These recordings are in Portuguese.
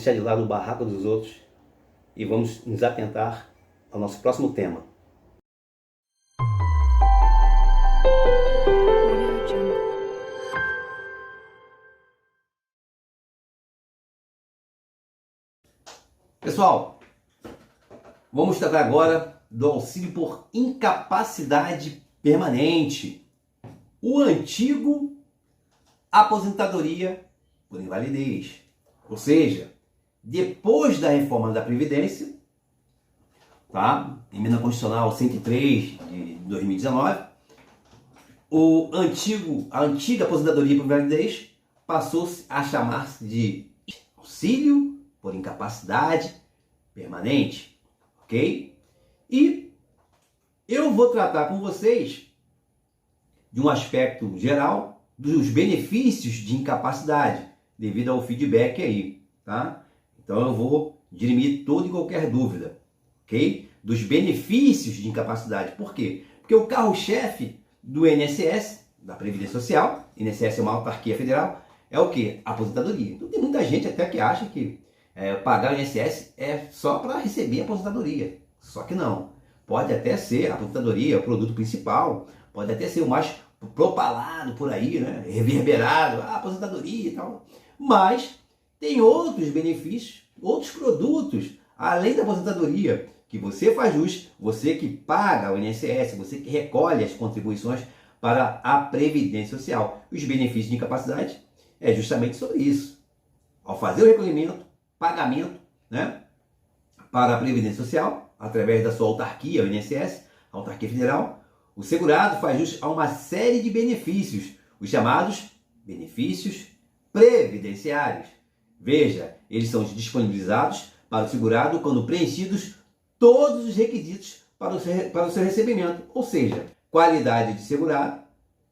deixar de lado o barraco dos outros e vamos nos atentar ao nosso próximo tema. Pessoal, vamos tratar agora do auxílio por incapacidade permanente, o antigo aposentadoria por invalidez. Ou seja, depois da reforma da Previdência, tá? Emenda Constitucional 103 de 2019, a antiga aposentadoria por invalidez passou-se a chamar-se de auxílio por incapacidade permanente, ok? E eu vou tratar com vocês de um aspecto geral dos benefícios de incapacidade, devido ao feedback aí, tá? Então eu vou dirimir toda e qualquer dúvida, ok? Dos benefícios de incapacidade. Por quê? Porque o carro-chefe do INSS, da Previdência Social, INSS é uma autarquia federal, é o quê? A aposentadoria. Então tem muita gente até que acha que pagar o INSS é só para receber a aposentadoria. Só que não. Pode até ser a aposentadoria, o produto principal, pode até ser o mais propalado por aí, né? Reverberado, a aposentadoria e tal. Mas tem outros benefícios, outros produtos, além da aposentadoria, que você faz jus, você que paga o INSS, você que recolhe as contribuições para a Previdência Social. Os benefícios de incapacidade é justamente sobre isso. Ao fazer o recolhimento, pagamento, né, para a Previdência Social, através da sua autarquia, o INSS, a autarquia federal, o segurado faz jus a uma série de benefícios, os chamados benefícios previdenciários. Veja, eles são disponibilizados para o segurado quando preenchidos todos os requisitos para o seu recebimento, ou seja, qualidade de segurado,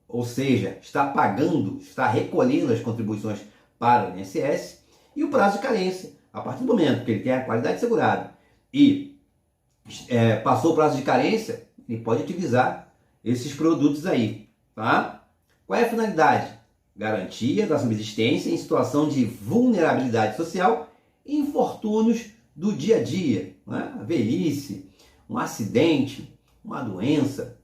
ou seja, está pagando, está recolhendo as contribuições para o INSS, e o prazo de carência. A partir do momento que ele tem a qualidade de segurado e passou o prazo de carência, ele pode utilizar esses produtos aí, tá? Qual é a finalidade? Garantia da subsistência em situação de vulnerabilidade social e infortúnios do dia a dia, né? A velhice, um acidente, uma doença.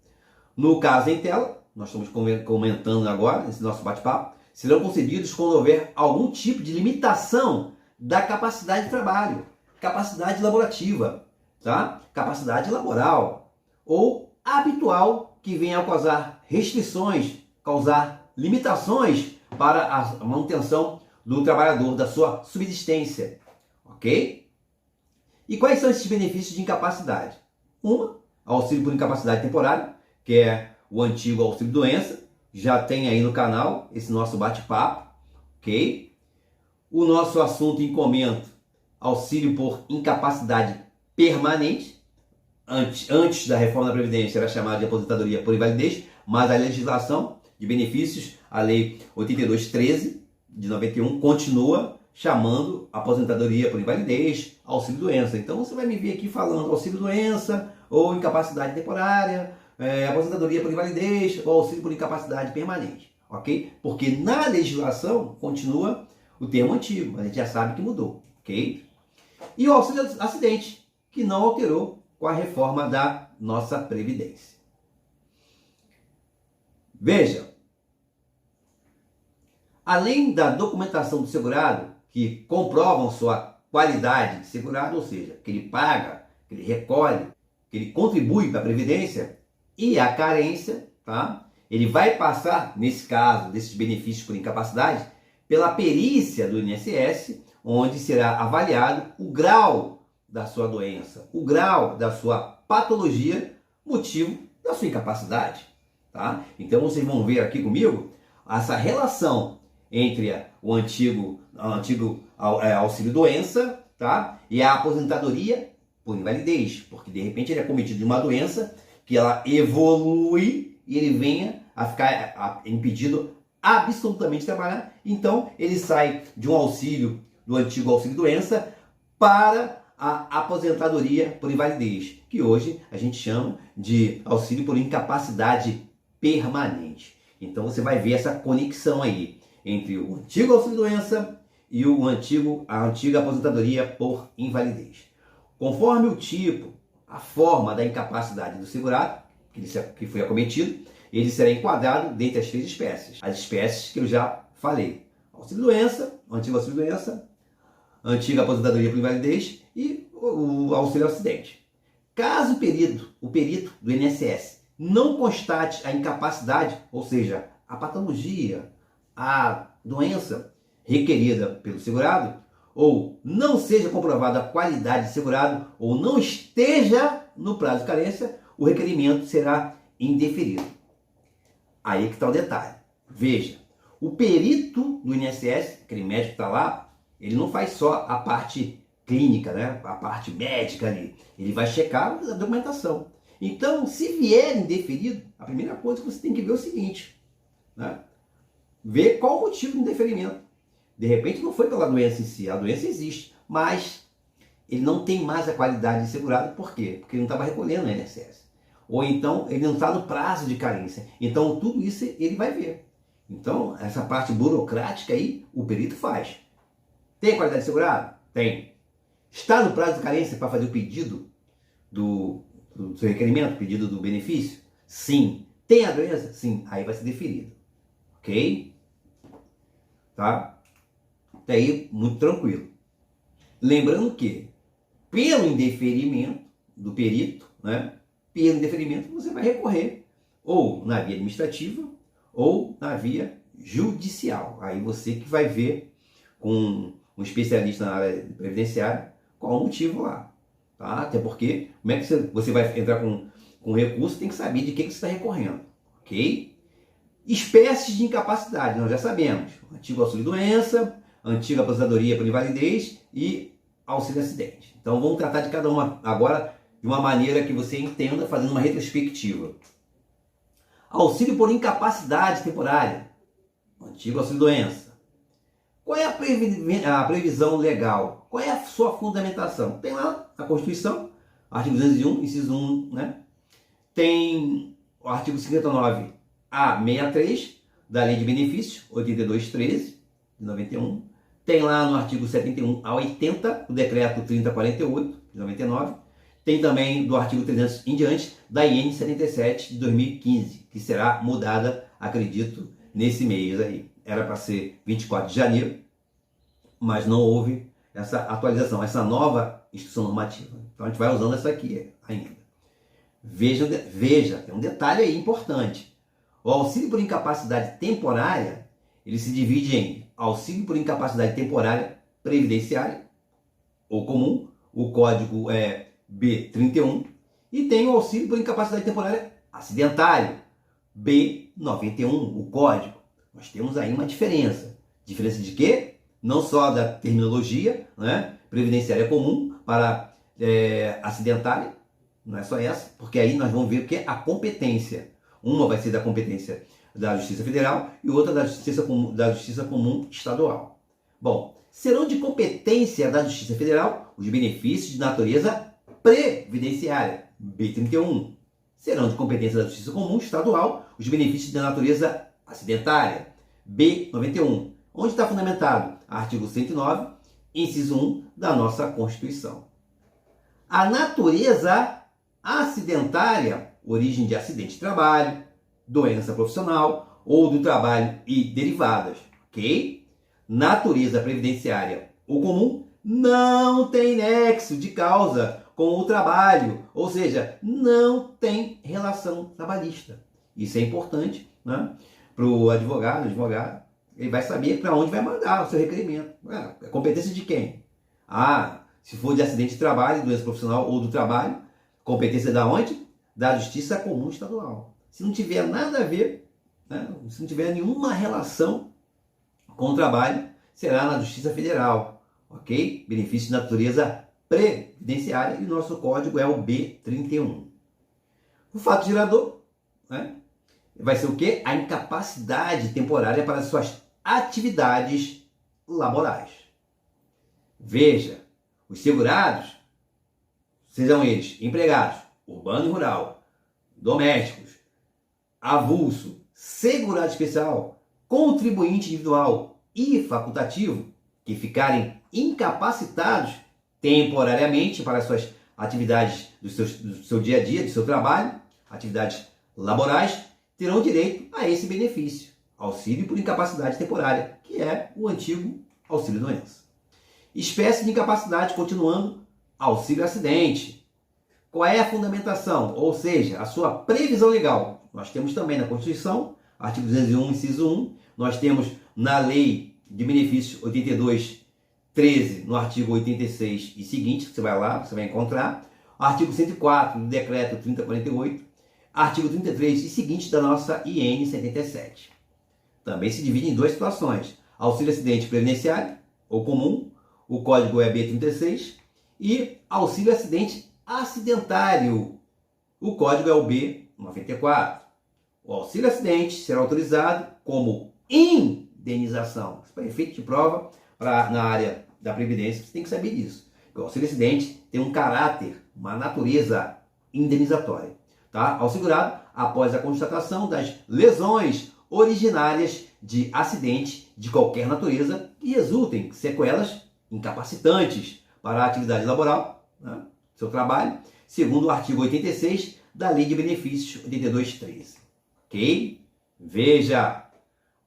No caso em tela, nós estamos comentando agora, nesse nosso bate-papo, serão concedidos quando houver algum tipo de limitação da capacidade de trabalho, capacidade laborativa, tá? Capacidade laboral ou habitual que venha a causar restrições, causar limitações para a manutenção do trabalhador, da sua subsistência, ok? E quais são esses benefícios de incapacidade? Auxílio por incapacidade temporária, que é o antigo auxílio-doença, já tem aí no canal esse nosso bate-papo, ok? O nosso assunto em comento, auxílio por incapacidade permanente, antes da reforma da Previdência era chamada de aposentadoria por invalidez, mas a legislação de benefícios, a Lei 8213 de 91, continua chamando aposentadoria por invalidez, auxílio-doença. Então você vai me ver aqui falando auxílio-doença ou incapacidade temporária, aposentadoria por invalidez ou auxílio por incapacidade permanente, ok? Porque na legislação continua o termo antigo, mas a gente já sabe que mudou, ok? E o auxílio acidente, que não alterou com a reforma da nossa Previdência. Veja, além da documentação do segurado, que comprovam sua qualidade de segurado, ou seja, que ele paga, que ele recolhe, que ele contribui para a Previdência, e a carência, tá? Ele vai passar, nesse caso, desses benefícios por incapacidade, pela perícia do INSS, onde será avaliado o grau da sua doença, o grau da sua patologia, motivo da sua incapacidade, tá? Então vocês vão ver aqui comigo essa relação entre o antigo auxílio-doença, tá? E a aposentadoria por invalidez, porque de repente ele é cometido de uma doença que ela evolui e ele venha a ficar impedido absolutamente de trabalhar. Então ele sai de um auxílio, do antigo auxílio-doença, para a aposentadoria por invalidez, que hoje a gente chama de auxílio por incapacidade permanente. Então você vai ver essa conexão aí entre o antigo auxílio-doença e a antiga aposentadoria por invalidez. Conforme o tipo, a forma da incapacidade do segurado, que foi acometido, ele será enquadrado dentre as 3 espécies. As espécies que eu já falei. Auxílio-doença, antigo auxílio-doença, antiga aposentadoria por invalidez e o auxílio-acidente. Caso o perito do INSS não constate a incapacidade, ou seja, a patologia, a doença requerida pelo segurado, ou não seja comprovada a qualidade de segurado, ou não esteja no prazo de carência, o requerimento será indeferido. Aí que está o detalhe. Veja, o perito do INSS, aquele médico que está lá, ele não faz só a parte clínica, né? A parte médica ali. Ele vai checar a documentação. Então, se vier indeferido, a primeira coisa que você tem que ver é o seguinte, né? Ver qual o motivo do indeferimento. De repente não foi pela doença em si, a doença existe, mas ele não tem mais a qualidade de segurado, por quê? Porque ele não estava recolhendo no INSS. Ou então ele não está no prazo de carência. Então tudo isso ele vai ver. Então essa parte burocrática aí, o perito faz. Tem qualidade de segurado? Tem. Está no prazo de carência para fazer o pedido do seu requerimento, pedido do benefício? Sim. Tem a doença? Sim. Aí vai ser deferido. Ok? Tá? Até aí, muito tranquilo. Lembrando que, pelo indeferimento do perito, né? Pelo indeferimento, você vai recorrer ou na via administrativa ou na via judicial. Aí você que vai ver com um especialista na área previdenciária qual o motivo lá. Tá? Até porque, como é que você vai entrar com recurso, tem que saber de que você está recorrendo. Ok? Espécies de incapacidade, nós já sabemos. Antigo auxílio-doença, antiga aposentadoria por invalidez e auxílio-acidente. Então vamos tratar de cada uma agora de uma maneira que você entenda, fazendo uma retrospectiva. Auxílio por incapacidade temporária, antigo auxílio-doença. Qual é a previsão legal? Qual é a sua fundamentação? Tem lá a Constituição, artigo 201, inciso 1, né? Tem o artigo 59A63 da Lei de Benefícios, 8213, de 91. Tem lá no artigo 71A80, o decreto 3048, de 99. Tem também do artigo 300 em diante, da IN 77, de 2015, que será mudada, acredito, nesse mês aí. Era para ser 24 de janeiro, mas não houve essa atualização, essa nova instrução normativa. Então a gente vai usando essa aqui ainda. Veja, tem um detalhe aí importante. O auxílio por incapacidade temporária, ele se divide em auxílio por incapacidade temporária previdenciária ou comum, o código é B31, e tem o auxílio por incapacidade temporária acidentário, B91, o código. Nós temos aí uma diferença. Diferença de quê? Não só da terminologia, né? Previdenciária comum para acidentária, não é só essa, porque aí nós vamos ver o que é a competência. Uma vai ser da competência da Justiça Federal e outra da Justiça Comum Estadual. Bom, serão de competência da Justiça Federal os benefícios de natureza previdenciária, B31. Serão de competência da Justiça Comum Estadual os benefícios de natureza acidentária, B91. Onde está fundamentado? Artigo 109, inciso 1 da nossa Constituição. A natureza acidentária, origem de acidente de trabalho, doença profissional ou do trabalho e derivadas, ok? Natureza previdenciária ou comum não tem nexo de causa com o trabalho, ou seja, não tem relação trabalhista. Isso é importante, né? Para o advogado, ele vai saber para onde vai mandar o seu requerimento. É competência de quem? Se for de acidente de trabalho, doença profissional ou do trabalho, competência da onde? Da Justiça Comum Estadual. Se não tiver nada a ver, né? Se não tiver nenhuma relação com o trabalho, será na Justiça Federal, ok? Benefício de natureza previdenciária e o nosso código é o B31. O fato gerador, né? Vai ser o quê? A incapacidade temporária para as suas atividades laborais. Veja, os segurados, sejam eles empregados, urbano e rural, domésticos, avulso, segurado especial, contribuinte individual e facultativo, que ficarem incapacitados temporariamente para as suas atividades do seu dia a dia, do seu trabalho, atividades laborais, terão direito a esse benefício, auxílio por incapacidade temporária, que é o antigo auxílio-doença. Espécie de incapacidade, continuando, auxílio-acidente. Qual é a fundamentação? Ou seja, a sua previsão legal. Nós temos também na Constituição, artigo 201, inciso 1, nós temos na Lei de Benefício 82/13, no artigo 86 e seguinte, você vai lá, você vai encontrar, artigo 104 do Decreto 3048, artigo 33 e seguinte da nossa IN 77. Também se divide em duas situações, auxílio-acidente previdenciário ou comum, o código é B36, e auxílio-acidente acidentário, o código é o B94. O auxílio-acidente será autorizado como indenização. Para efeito de prova, na área da Previdência, você tem que saber disso. O auxílio-acidente tem um caráter, uma natureza indenizatória. Tá? Ao segurado, após a constatação das lesões originárias de acidente de qualquer natureza que resultem sequelas incapacitantes para a atividade laboral, né, seu trabalho, segundo o artigo 86 da Lei de Benefícios 82/13. Ok? Veja,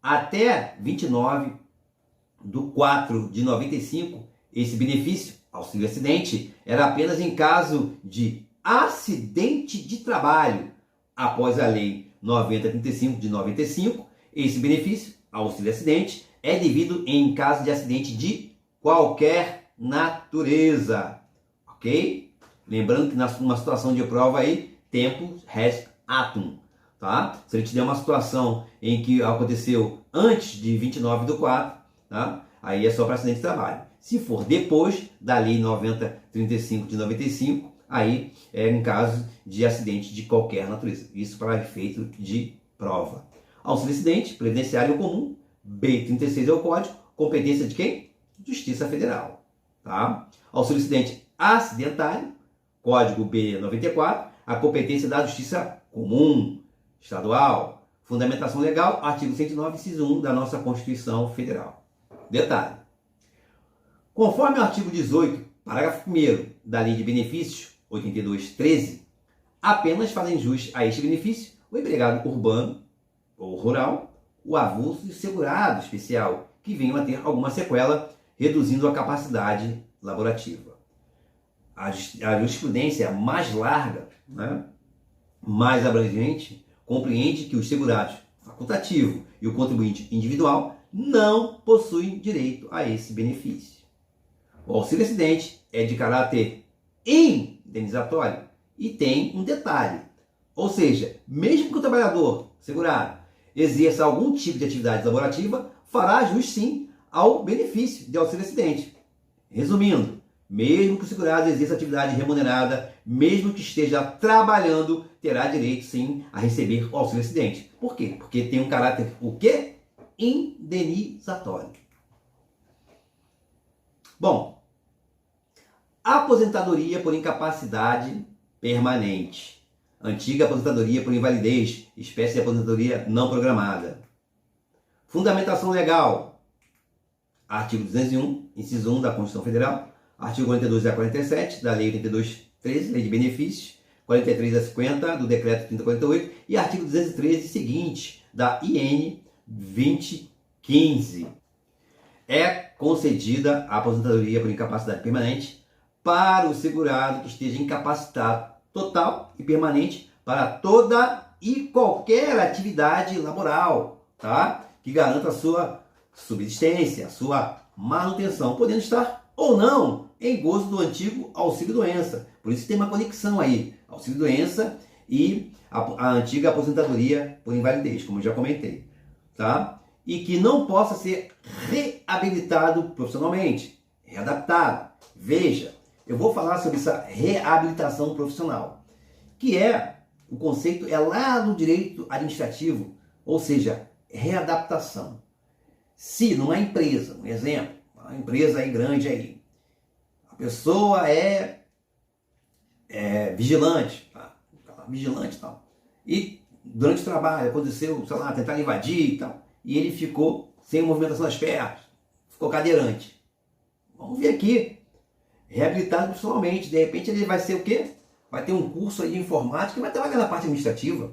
até 29/4/95, esse benefício, auxílio-acidente, era apenas em caso de acidente de trabalho. Após a Lei 9035 de 95, esse benefício, auxílio-acidente, é devido em caso de acidente de qualquer natureza. Ok? Lembrando que numa situação de prova aí, tempus res atum. Tá? Se ele te der uma situação em que aconteceu antes de 29/4, tá? Aí é só para acidente de trabalho. Se for depois da Lei 9035 de 95, aí é em caso de acidente de qualquer natureza. Isso para efeito de prova. Auxílio-acidente, previdenciário comum, B36 é o código, competência de quem? Justiça Federal. Tá? Auxílio-acidente acidentário, código B94, a competência da Justiça Comum Estadual. Fundamentação legal, artigo 109, inciso 1 da nossa Constituição Federal. Detalhe. Conforme o artigo 18, parágrafo 1º da Lei de Benefícios 82/13, apenas fazem jus a este benefício o empregado urbano ou rural, o avulso e o segurado especial, que venham a ter alguma sequela, reduzindo a capacidade laborativa. A jurisprudência mais larga, né, mais abrangente, compreende que os segurados facultativo e o contribuinte individual não possuem direito a esse benefício. O auxílio-acidente é de caráter indenizatório e tem um detalhe, ou seja, mesmo que o trabalhador segurado exerça algum tipo de atividade laborativa, fará jus sim ao benefício de auxílio-acidente. Resumindo, mesmo que o segurado exerça atividade remunerada, mesmo que esteja trabalhando, terá direito sim a receber o auxílio-acidente. Por quê? Porque tem um caráter, o quê? Indenizatório. Bom, aposentadoria por incapacidade permanente. Antiga aposentadoria por invalidez, espécie de aposentadoria não programada. Fundamentação legal. Artigo 201, inciso 1 da Constituição Federal. Artigo 42 a 47 da Lei 82/13, Lei de Benefícios. 43 a 50 do Decreto 3048. E artigo 213 seguinte da IN 2015. É concedida a aposentadoria por incapacidade permanente para o segurado que esteja incapacitado total e permanente para toda e qualquer atividade laboral, tá? Que garanta a sua subsistência, a sua manutenção, podendo estar ou não em gozo do antigo auxílio-doença. Por isso tem uma conexão aí, auxílio-doença e a antiga aposentadoria por invalidez, como eu já comentei, tá? E que não possa ser reabilitado profissionalmente, readaptado. Veja, eu vou falar sobre essa reabilitação profissional, que é, o conceito é lá no direito administrativo, ou seja, readaptação. Se numa empresa, um exemplo, uma empresa aí grande aí, a pessoa é vigilante, tá? Vigilante e tal, e durante o trabalho aconteceu, tentar invadir e tal, e ele ficou sem movimentação das pernas, ficou cadeirante. Vamos ver aqui. Reabilitado profissionalmente. De repente ele vai ser o quê? Vai ter um curso aí de informática e vai trabalhar na parte administrativa.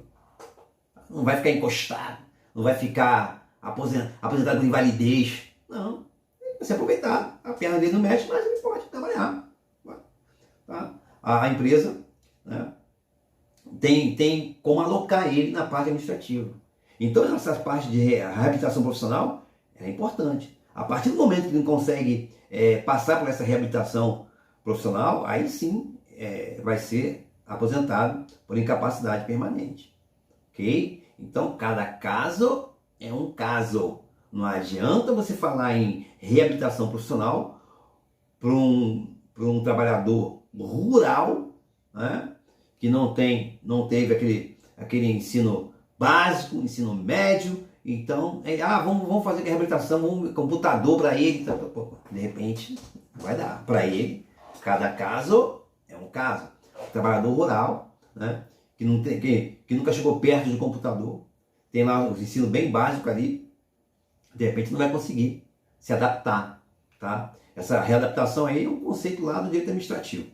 Não vai ficar encostado. Não vai ficar aposentado por invalidez. Não. Ele vai se aproveitar. A perna dele não mexe, mas ele pode trabalhar. Tá? A empresa, né, tem como alocar ele na parte administrativa. Então essa parte de reabilitação profissional é importante. A partir do momento que ele não consegue passar por essa reabilitação profissional, aí sim vai ser aposentado por incapacidade permanente. Ok? Então cada caso é um caso. Não adianta você falar em reabilitação profissional para um trabalhador rural, né, que não teve aquele ensino básico, ensino médio. Então, vamos fazer a reabilitação, um computador para ele. De repente, vai dar. Para ele, cada caso é um caso. O trabalhador rural, né, que nunca chegou perto de computador, tem lá o ensino bem básico ali, de repente não vai conseguir se adaptar. Tá? Essa readaptação aí é um conceito lá do direito administrativo.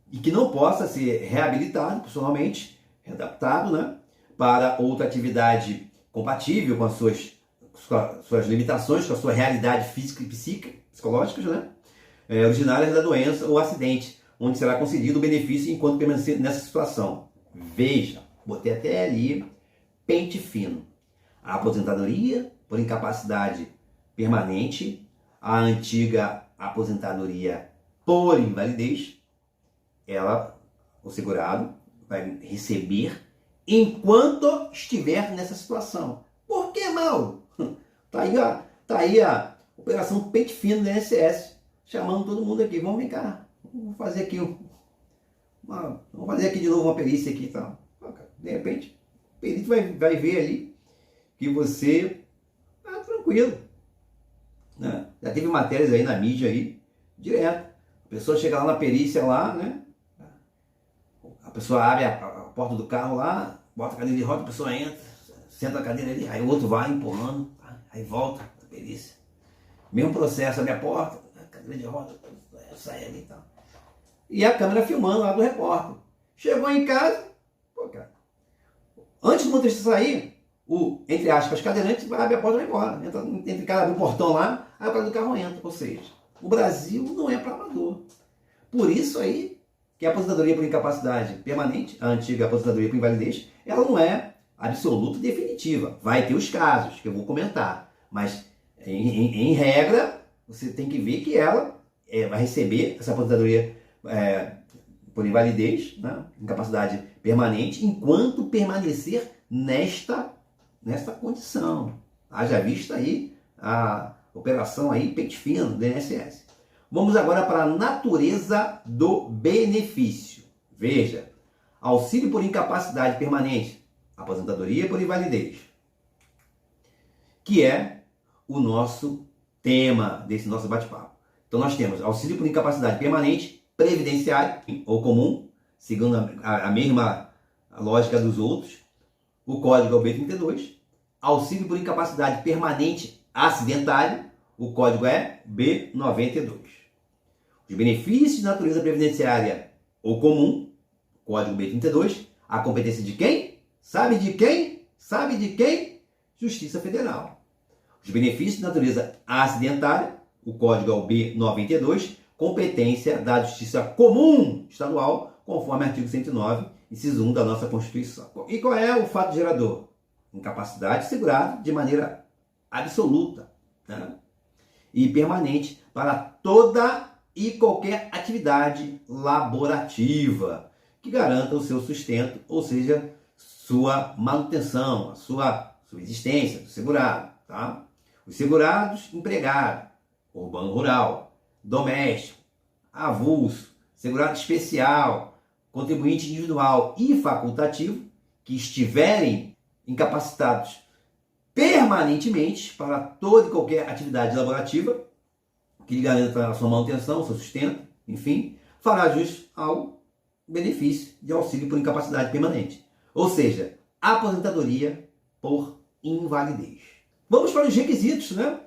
E que não possa ser reabilitado profissionalmente, readaptado, né, para outra atividade compatível com as suas limitações, com a sua realidade física e psicológicas, né, originárias da doença ou acidente, onde será concedido o benefício enquanto permanecer nessa situação. Veja, botei até ali, pente fino. A aposentadoria por incapacidade permanente, a antiga aposentadoria por invalidez, o segurado vai receber enquanto estiver nessa situação. Por que, Mauro? Tá aí a operação pente fino do INSS, chamando todo mundo aqui. Vamos cá, vamos fazer aqui de novo uma perícia aqui e tal. De repente, o perito vai ver ali que você tá tranquilo, né? Já teve matérias aí na mídia aí, direto. A pessoa chega lá na perícia lá, né? A pessoa abre a porta do carro lá, bota a cadeira de roda, a pessoa entra, senta na cadeira ali, aí o outro vai empurrando, aí volta a perícia. Mesmo processo, abre a porta, a cadeira de roda, sai ali e tal. E a câmera filmando lá do repórter. Chegou em casa, antes do motorista sair, entre aspas, cadeirante abre a porta e vai embora. Entre cada abre o portão lá, aí o cara do carro entra. Ou seja, o Brasil não é para amador. Por isso aí, que a aposentadoria por incapacidade permanente, a antiga aposentadoria por invalidez, ela não é absoluta e definitiva. Vai ter os casos que eu vou comentar, mas em regra, você tem que ver que ela vai receber essa aposentadoria por invalidez, né, incapacidade permanente, enquanto permanecer nesta condição. Haja vista aí a operação aí pente fino do INSS. Vamos agora para a natureza do benefício. Veja, auxílio por incapacidade permanente, aposentadoria por invalidez, que é o nosso tema desse nosso bate-papo. Então nós temos auxílio por incapacidade permanente, previdenciário ou comum, segundo a mesma lógica dos outros. O código é o B32. Auxílio por incapacidade permanente acidentário, o código é B92. Os benefícios de natureza previdenciária ou comum, código B32, a competência de quem? Sabe de quem? Sabe de quem? Justiça Federal. Os benefícios de natureza acidentária, o código é o B92, competência da Justiça Comum Estadual, conforme artigo 109, inciso 1 da nossa Constituição. E qual é o fato gerador? Incapacidade segurada de maneira absoluta, né, e permanente para toda e qualquer atividade laborativa que garanta o seu sustento, ou seja, sua manutenção, a sua subsistência do segurado. Tá? Os segurados empregados, urbano-rural, doméstico, avulso, segurado especial, contribuinte individual e facultativo que estiverem incapacitados permanentemente para toda e qualquer atividade laborativa que lhe garanta a sua manutenção, o seu sustento, enfim, fará jus ao benefício de auxílio por incapacidade permanente. Ou seja, aposentadoria por invalidez. Vamos para os requisitos, né?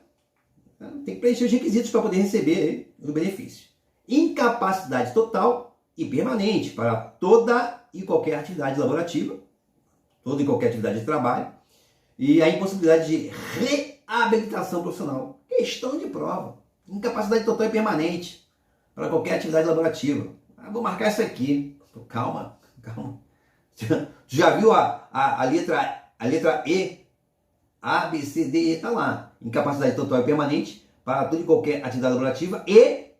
Tem que preencher os requisitos para poder receber do benefício. Incapacidade total e permanente para toda e qualquer atividade laborativa, toda e qualquer atividade de trabalho, e a impossibilidade de reabilitação profissional. Questão de prova. Incapacidade total e permanente para qualquer atividade laborativa. Vou marcar isso aqui. Calma, calma. Já viu a letra E? A, B, C, D, E, está lá. Incapacidade total e permanente para toda e qualquer atividade laborativa e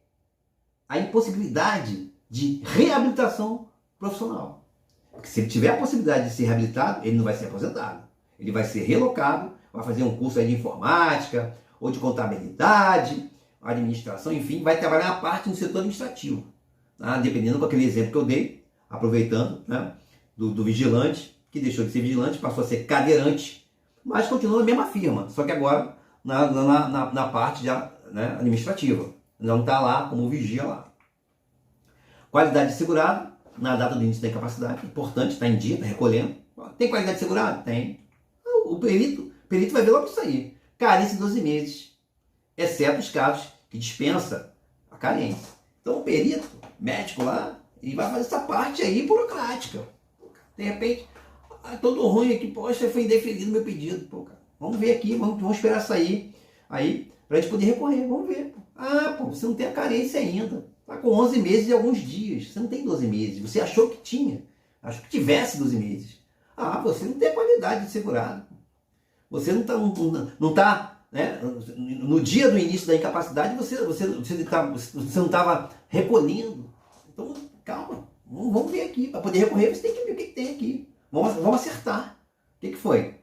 a impossibilidade de reabilitação profissional. Porque se ele tiver a possibilidade de ser reabilitado, ele não vai ser aposentado. Ele vai ser relocado, vai fazer um curso aí de informática, ou de contabilidade, administração, enfim, vai trabalhar na parte do setor administrativo. Tá? Dependendo com aquele exemplo que eu dei, aproveitando, né, do vigilante, que deixou de ser vigilante, passou a ser cadeirante, mas continua na mesma firma, só que agora na parte já, né, administrativa. Não está lá como vigia lá. Qualidade de segurado, na data do início da incapacidade, importante, está em dia, está recolhendo. Tem qualidade de segurado? Tem. O perito vai ver logo isso aí. Carência de 12 meses, exceto os casos que dispensa a carência. Então o perito, médico lá, ele vai fazer essa parte aí burocrática. De repente, todo ruim aqui, poxa, foi indeferido meu pedido. Pô, cara, vamos ver aqui, vamos esperar sair aí, para a gente poder recorrer, vamos ver. Pô, você não tem a carência ainda. Está com 11 meses e alguns dias. Você não tem 12 meses. Você achou que tinha. Achou que tivesse 12 meses. Você não tem a qualidade de segurado. Você não está, né? No dia do início da incapacidade, você não estava recolhendo. Então, calma. Vamos ver aqui. Para poder recorrer, você tem que ver o que tem aqui. Vamos acertar. O que foi?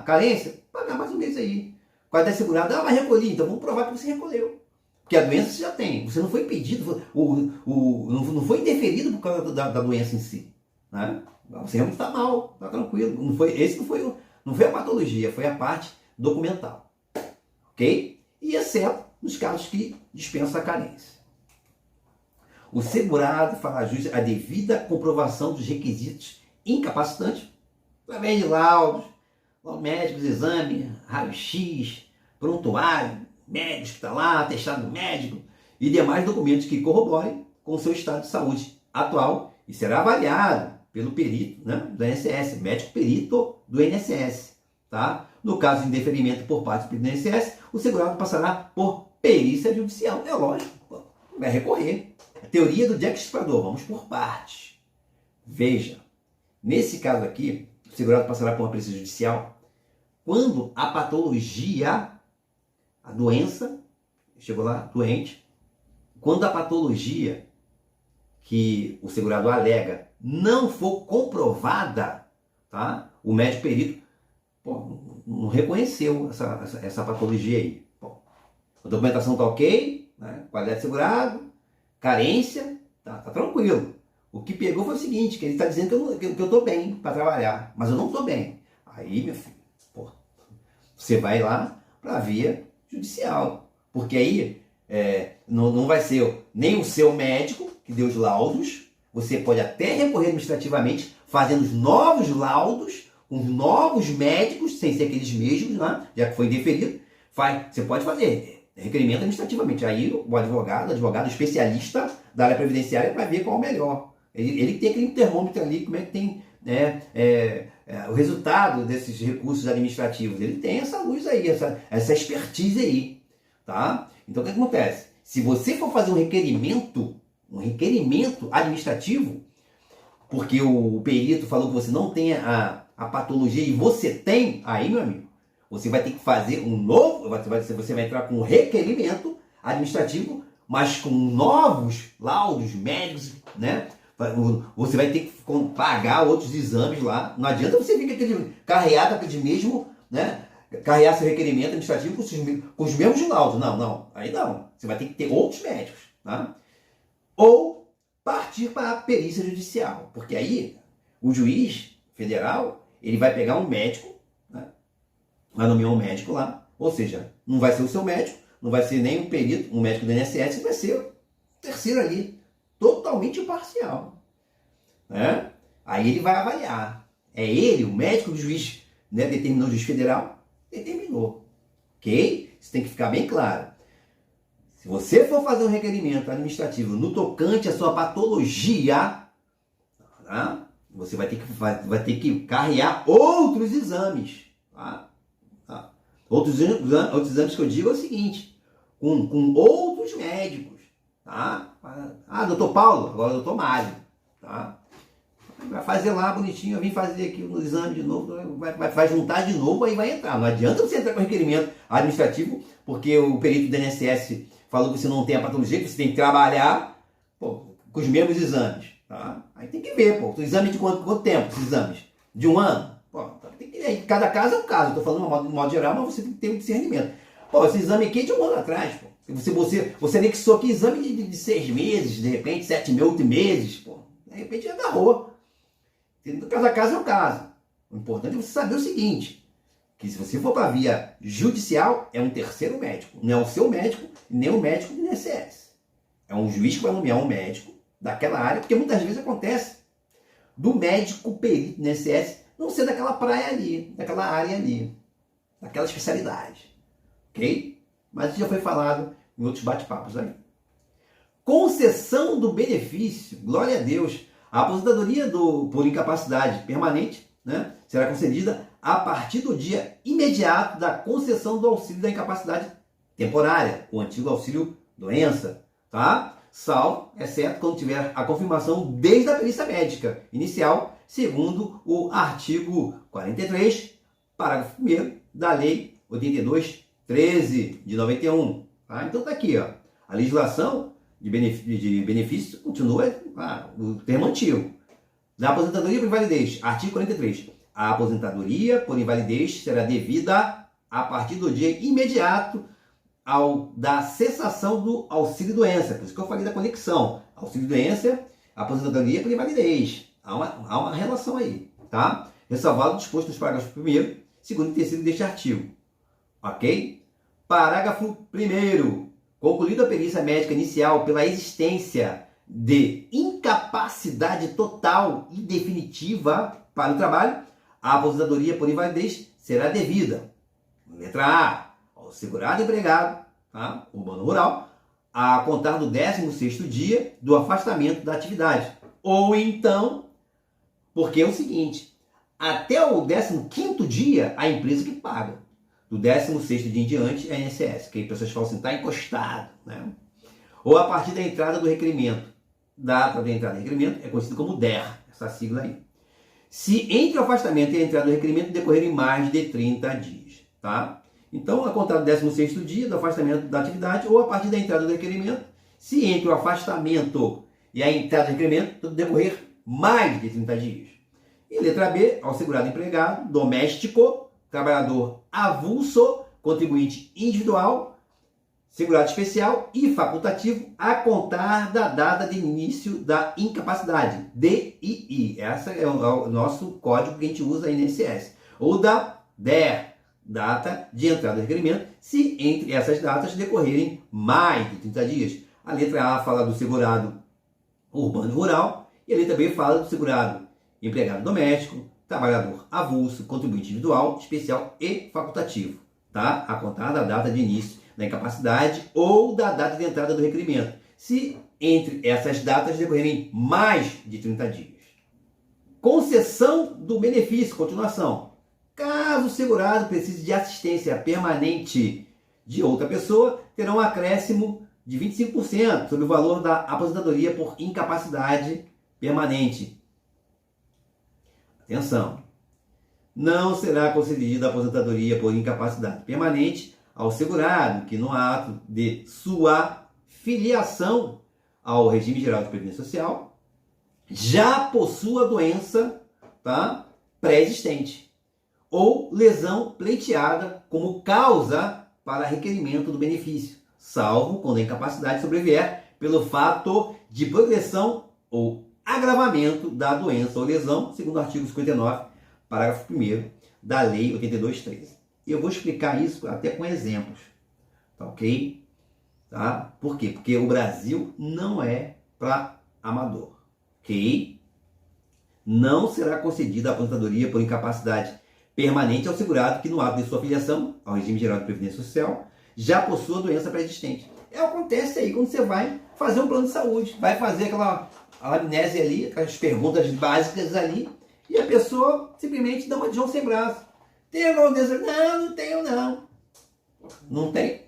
Carência? Pagar mais um mês aí. Qualidade de segurado? Vai recolher. Então, vamos provar que você recolheu. Porque a doença você já tem. Você não foi impedido, não foi interferido por causa da doença em si. Né? Você realmente está mal, está tranquilo. Não foi a patologia, foi a parte documental. Ok? E exceto nos casos que dispensam a carência. O segurado fará jus à devida comprovação dos requisitos incapacitantes, através de laudos médicos, exame, raio-x, prontuário, médico que está lá, atestado médico e demais documentos que corroborem com o seu estado de saúde atual e será avaliado pelo perito, né, do INSS, médico perito do INSS. Tá? No caso de indeferimento por parte do INSS, o segurado passará por perícia judicial. É lógico, vai recorrer. A teoria do Jack Stripador, vamos por partes. Veja, nesse caso aqui, o segurado passará por uma perícia judicial quando a patologia, a doença, chegou lá, doente, quando a patologia que o segurado alega não for comprovada, tá? O médico perito não reconheceu essa patologia aí. A documentação está ok, né? Qualidade de segurado, carência, tá tranquilo. O que pegou foi o seguinte, que ele está dizendo que eu estou bem para trabalhar, mas eu não estou bem. Aí, meu filho, você vai lá para a via judicial. Porque aí não vai ser nem o seu médico que deu os laudos, você pode até recorrer administrativamente fazendo os novos laudos, com os novos médicos, sem ser aqueles mesmos, né? Já que foi indeferido. Você pode fazer requerimento administrativamente. Aí o advogado especialista da área previdenciária vai ver qual é o melhor. Ele tem aquele termômetro ali, como é que tem o resultado desses recursos administrativos. Ele tem essa luz aí, essa expertise aí. Tá? Então o que acontece? Se você for fazer um requerimento administrativo, porque o perito falou que você não tem a patologia e você tem, aí, meu amigo, você vai ter que fazer um novo, você vai entrar com um requerimento administrativo, mas com novos laudos médicos, né? Você vai ter que pagar outros exames lá. Não adianta você vir carrear aquele mesmo, né? Carregar seu requerimento administrativo com os mesmos laudos. Não. Aí não. Você vai ter que ter outros médicos. Tá? Ou partir para a perícia judicial. Porque aí o juiz federal, ele vai pegar um médico, né? Vai nomear um médico lá. Ou seja, não vai ser o seu médico, não vai ser nem um perito, um médico do INSS, vai ser o terceiro ali. Totalmente imparcial. Né? Aí ele vai avaliar. É ele, o médico do juiz, né, determinou o juiz federal, determinou. Ok? Isso tem que ficar bem claro. Se você for fazer um requerimento administrativo no tocante à sua patologia, tá? Você vai ter que carrear outros exames. Tá? Tá? Outros exames que eu digo é o seguinte, com outros médicos. Tá? Ah, doutor Paulo, agora doutor Mário. Tá? Vai fazer lá bonitinho, eu vim fazer aqui no exame de novo, vai juntar de novo, aí vai entrar. Não adianta você entrar com requerimento administrativo, porque o perito do INSS falou que você não tem a patologia, que você tem que trabalhar, pô, com os mesmos exames. Tá? Aí tem que ver, pô, o exame de quanto tempo, esses exames? De um ano? Pô, tem que ver. Cada caso é um caso, estou falando de modo geral, mas você tem que ter um discernimento. Pô, esse exame aqui é de um ano atrás, pô. Você anexou aqui exame de 6 meses, de repente 7, 8 meses, pô. De repente agarrou. Cada caso é um caso. O importante é você saber o seguinte, que se você for para a via judicial, é um terceiro médico. Não é o seu médico, nem o médico do INSS. É um juiz que vai nomear um médico daquela área, porque muitas vezes acontece do médico perito do INSS não ser daquela praia ali, daquela área ali, daquela especialidade. Ok? Mas isso já foi falado em outros bate-papos aí. Concessão do benefício, glória a Deus. A aposentadoria por incapacidade permanente, né, será concedida a partir do dia imediato da concessão do auxílio da incapacidade temporária, o antigo auxílio doença, tá? Salvo, exceto quando tiver a confirmação desde a perícia médica inicial, segundo o artigo 43, parágrafo 1º da Lei 82.13 de 91. Tá? Então tá aqui, ó, a legislação de benefício continua o termo antigo. Da aposentadoria por invalidez, artigo 43. A aposentadoria por invalidez será devida a partir do dia imediato da cessação do auxílio-doença. Por isso que eu falei da conexão. Auxílio-doença, aposentadoria por invalidez. Há uma relação aí. Tá? Ressalvado o disposto nos parágrafos 1º, 2º e 3º deste artigo. Ok? Parágrafo 1º. Concluída a perícia médica inicial pela existência de incapacidade total e definitiva para o trabalho, a aposentadoria por invalidez será devida. Letra A. Ao segurado empregado, tá? Urbano rural, a contar do 16º dia do afastamento da atividade. Ou então, porque é o seguinte, até o 15º dia, a empresa que paga. Do 16º dia em diante, é a INSS, que aí pessoas falam assim, está encostado. Né? Ou a partir da entrada do requerimento. Data da entrada do requerimento é conhecido como DER, essa sigla aí. Se entre o afastamento e a entrada do requerimento decorrerem mais de 30 dias. Tá? Então, a contar do 16º dia do afastamento da atividade, ou a partir da entrada do requerimento, se entre o afastamento e a entrada do requerimento decorrer mais de 30 dias. E letra B, ao segurado empregado, doméstico, trabalhador avulso, contribuinte individual, segurado especial e facultativo a contar da data de início da incapacidade, DII. Essa é o nosso código que a gente usa aí no INSS. Ou da DER, data de entrada do requerimento, se entre essas datas decorrerem mais de 30 dias. A letra A fala do segurado urbano e rural, e a letra B fala do segurado empregado doméstico, trabalhador avulso, contribuinte individual, especial e facultativo, tá? A contar da data de início da incapacidade ou da data de entrada do requerimento, se entre essas datas decorrerem mais de 30 dias. Concessão do benefício, continuação. Caso o segurado precise de assistência permanente de outra pessoa, terá um acréscimo de 25% sobre o valor da aposentadoria por incapacidade permanente. Atenção! Não será concedida a aposentadoria por incapacidade permanente ao segurado que, no ato de sua filiação ao regime geral de previdência social, já possua doença, tá, pré-existente ou lesão pleiteada como causa para requerimento do benefício, salvo quando a incapacidade sobrevier pelo fato de progressão ou agravamento da doença ou lesão, segundo o artigo 59, parágrafo 1º da Lei 82.13. Eu vou explicar isso até com exemplos, tá ok? Tá? Por quê? Porque o Brasil não é para amador, ok? Não será concedida a aposentadoria por incapacidade permanente ao segurado que, no ato de sua filiação ao regime geral de previdência social, já possua doença pré-existente. Acontece aí quando você vai fazer um plano de saúde, vai fazer aquela amnésia ali, aquelas perguntas básicas ali, e a pessoa simplesmente dá uma de João sem braço. Tem alguma doença? Não, não tenho não. Não tem?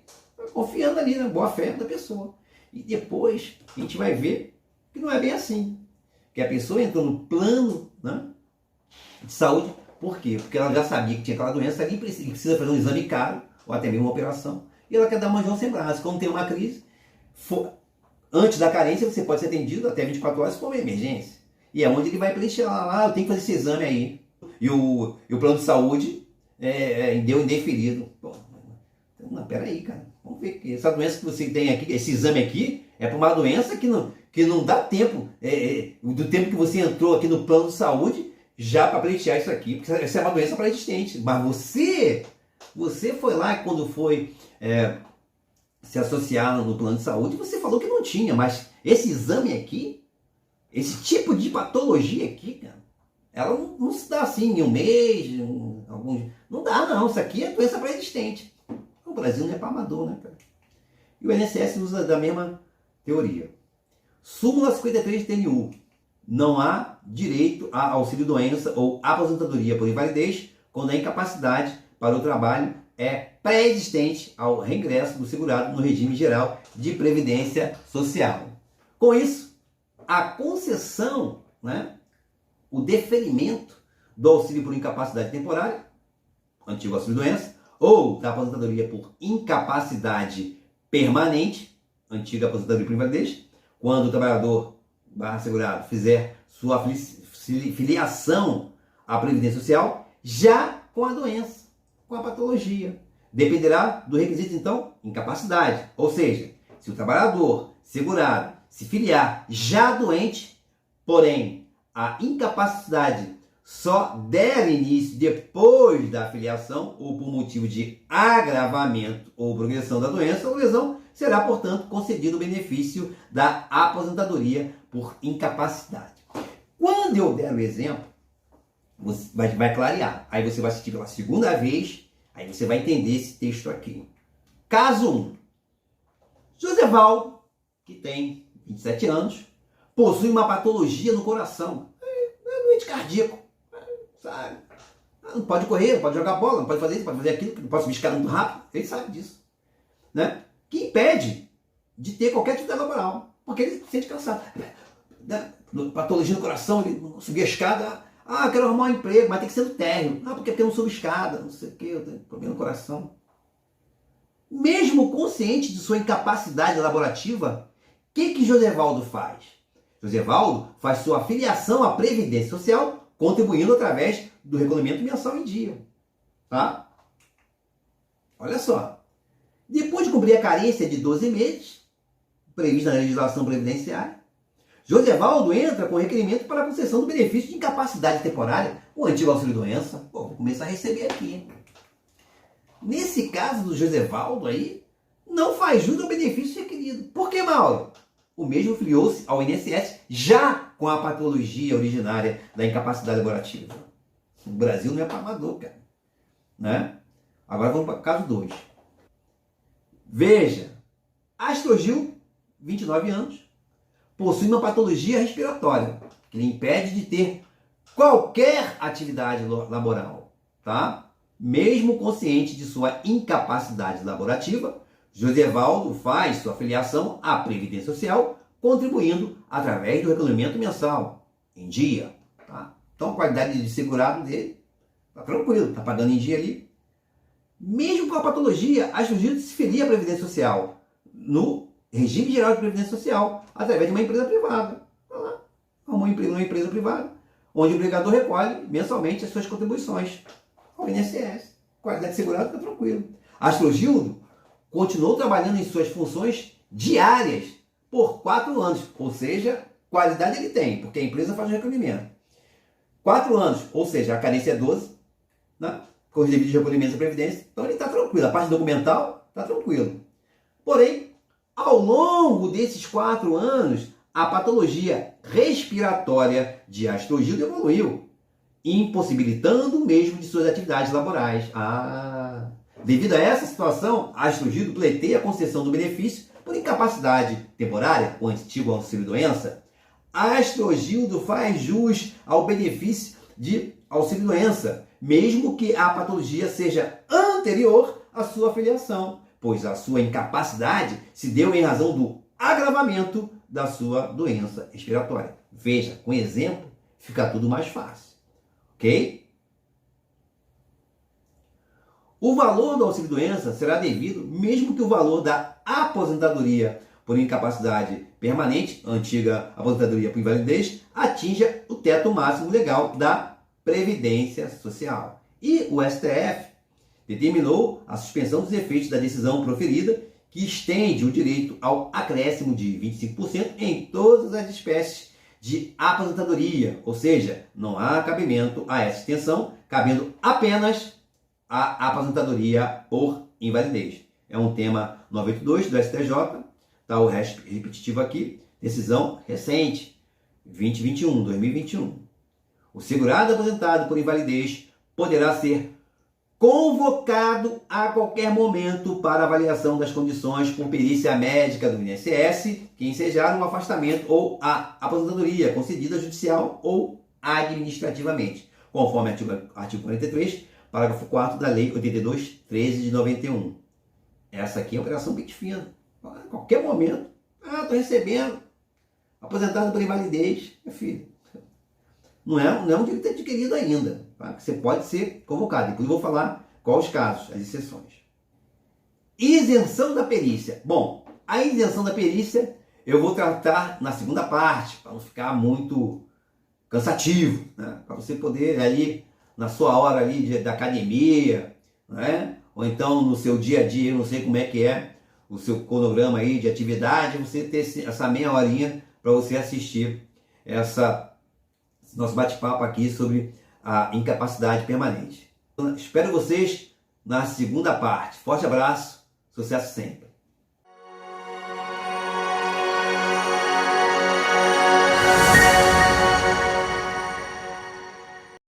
Confiando ali na boa fé da pessoa. E depois a gente vai ver que não é bem assim. Que a pessoa entrou no plano, né, de saúde. Por quê? Porque ela já sabia que tinha aquela doença ali, precisa fazer um exame caro, ou até mesmo uma operação, e ela quer dar uma de João sem braço. Quando tem uma crise, antes da carência, você pode ser atendido até 24 horas por uma emergência. E é onde ele vai preencher lá, eu tenho que fazer esse exame aí. E o plano de saúde deu indeferido. Pô, não, peraí, cara. Vamos ver que essa doença que você tem aqui, esse exame aqui, é para uma doença que não dá tempo, do tempo que você entrou aqui no plano de saúde, já para pleitear isso aqui, porque essa é uma doença pré-existente. Mas você foi lá quando foi se associar no plano de saúde, você falou que não tinha, mas esse exame aqui, esse tipo de patologia aqui, cara, ela não se dá assim em um mês, não dá não, isso aqui é doença pré-existente. O Brasil não é para amador, né, cara? E o INSS usa da mesma teoria. Súmula 53 de TNU. Não há direito a auxílio-doença ou aposentadoria por invalidez quando a incapacidade para o trabalho é pré-existente ao reingresso do segurado no regime geral de previdência social. Com isso, a concessão, né, o deferimento do auxílio por incapacidade temporária, antigo auxílio-doença, ou da aposentadoria por incapacidade permanente, antiga aposentadoria por invalidez, quando o trabalhador segurado fizer sua filiação à Previdência Social, já com a doença, com a patologia. Dependerá do requisito, então, incapacidade. Ou seja, se o trabalhador segurado se filiar já doente, porém a incapacidade só der início depois da filiação ou por motivo de agravamento ou progressão da doença ou lesão, será, portanto, concedido o benefício da aposentadoria por incapacidade. Quando eu der o exemplo, você vai clarear. Aí você vai assistir pela segunda vez, aí você vai entender esse texto aqui. Caso 1. Josevaldo, que tem 27 anos, possui uma patologia no coração. É doente cardíaco, sabe? Não pode correr, não pode jogar bola, não pode fazer isso, não pode fazer aquilo, não pode subir escada muito rápido. Ele sabe disso, né? Que impede de ter qualquer atividade laboral, porque ele se sente cansado. Patologia no coração, ele não subir a escada, quero arrumar um emprego, mas tem que ser no térreo. Porque eu não subo escada, não sei o que, eu tenho problema no coração. Mesmo consciente de sua incapacidade laborativa, o que Josevaldo faz? Josevaldo faz sua filiação à Previdência Social, contribuindo através do recolhimento mensal em dia. Tá? Olha só. Depois de cumprir a carência de 12 meses, prevista na legislação previdenciária, Josevaldo entra com requerimento para a concessão do benefício de incapacidade temporária, o antigo auxílio-doença. Vou começar a receber aqui. Nesse caso do Josevaldo aí, não faz jus ao benefício requerido. Por que, Mauro? O mesmo filiou-se ao INSS já com a patologia originária da incapacidade laborativa. O Brasil não é para amador, cara. Né? Agora vamos para o caso 2. Veja, Astrogil, 29 anos, possui uma patologia respiratória que lhe impede de ter qualquer atividade laboral, tá? Mesmo consciente de sua incapacidade laborativa, Josevaldo faz sua filiação à Previdência Social, contribuindo através do recolhimento mensal em dia, tá? Então a qualidade de segurado dele tá tranquilo, tá pagando em dia ali. Mesmo com a patologia, Astrogil se filia à Previdência Social no regime geral de Previdência Social, através de uma empresa privada. Arrumou um emprego numa empresa privada, onde o empregador recolhe mensalmente as suas contribuições ao INSS. Qualidade de segurado está tranquilo. Astrogildo continuou trabalhando em suas funções diárias por 4 anos, ou seja, qualidade ele tem, porque a empresa faz o recolhimento. 4 anos, ou seja, a carência é 12, né? Com os devidos recolhimentos da Previdência, então ele está tranquilo. A parte documental está tranquilo. Porém, ao longo desses 4 anos, a patologia respiratória de Astrogildo evoluiu, impossibilitando o mesmo de suas atividades laborais. Devido a essa situação, Astrogildo pleiteia a concessão do benefício por incapacidade temporária, o antigo auxílio-doença, Astrogildo faz jus ao benefício de auxílio-doença, mesmo que a patologia seja anterior à sua filiação, pois a sua incapacidade se deu em razão do agravamento da sua doença respiratória. Veja, com exemplo, fica tudo mais fácil. Ok? O valor do auxílio-doença será devido mesmo que o valor da aposentadoria por incapacidade permanente, antiga aposentadoria por invalidez, atinja o teto máximo legal da Previdência Social. E o STF determinou a suspensão dos efeitos da decisão proferida, que estende o direito ao acréscimo de 25% em todas as espécies de aposentadoria, ou seja, não há cabimento a essa extensão, cabendo apenas a aposentadoria por invalidez. É um tema 982 do STJ, está o resto repetitivo aqui, decisão recente, 2021. O segurado aposentado por invalidez poderá ser convocado a qualquer momento para avaliação das condições por perícia médica do INSS que ensejaram um afastamento ou a aposentadoria concedida judicial ou administrativamente, conforme artigo 43, parágrafo 4º da Lei 82.13 de 91. Essa aqui é uma operação bem fina. A qualquer momento, estou recebendo, aposentado por invalidez, meu filho. Não é um direito adquirido ainda. Tá? Você pode ser convocado. Depois eu vou falar quais os casos, as exceções. Isenção da perícia. Bom, a isenção da perícia eu vou tratar na segunda parte, para não ficar muito cansativo, né? Para você poder ali, na sua hora ali da academia, né? Ou então no seu dia a dia, eu não sei como é que é o seu cronograma aí de atividade, você ter essa meia horinha para você assistir nosso bate-papo aqui sobre a incapacidade permanente. Espero vocês na segunda parte. Forte abraço, sucesso sempre!